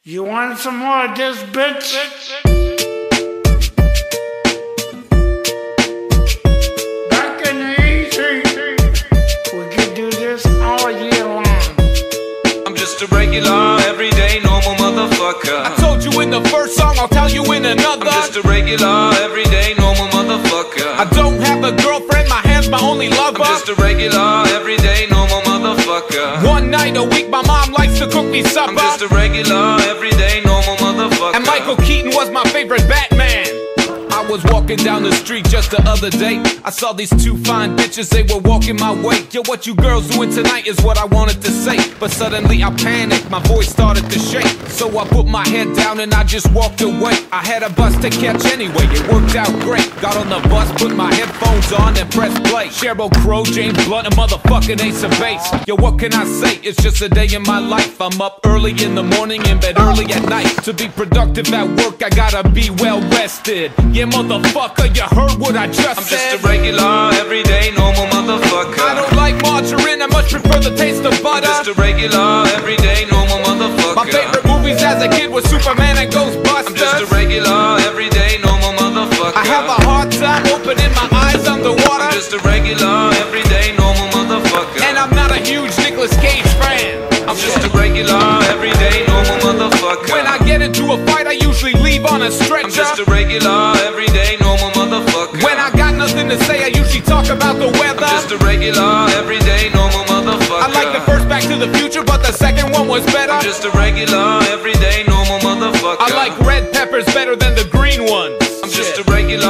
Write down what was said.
You want some more of this, bitch? Back in the easy, we could do this all year long. I'm just a regular, everyday, normal motherfucker. I told you in the first song, I'll tell you in another. I'm just a regular, everyday, normal motherfucker. I don't have a girlfriend, my hand's my only lover. I'm just a regular, everyday, normal motherfucker. One night a week, my mom likes to cook me supper. I'm just a regular, everyday, normal motherfucker. And Michael Keaton was my favorite Batman. I was walking down the street just the other day. I saw these two fine bitches, they were walking my way. Yo, what you girls doing tonight is what I wanted to say. But suddenly I panicked, my voice started to shake. So I put my head down and I just walked away. I had a bus to catch anyway, it worked out great. Got on the bus, put my headphones on and pressed play. Sheryl Crow, James Blunt, a motherfucking Ace of Base. Yo, what can I say? It's just a day in my life. I'm up early in the morning, in bed early at night. To be productive at work, I gotta be well rested. Yeah, motherfucker, you heard what I just I'm said. just a regular, everyday, normal motherfucker. I don't like margarine, I much prefer the taste of butter. I'm just a regular, everyday, normal motherfucker. My favorite movies as a kid was Superman and Ghostbusters. I'm just a regular, everyday, normal motherfucker. I have a hard time opening my eyes underwater. I'm just a regular, everyday, normal motherfucker. And I'm not a huge Nicolas Cage fan. I'm just a regular, everyday, normal motherfucker. When I get into a fight, I usually leave on a stretcher. I'm just a regular, everyday, normal motherfucker. When I got nothing to say, I usually talk about the weather. I'm just a regular, everyday, normal motherfucker. I like the first Back to the Future, but the second one was better. I'm just a regular, everyday, normal motherfucker. I like red peppers better than the green ones. I'm just a regular,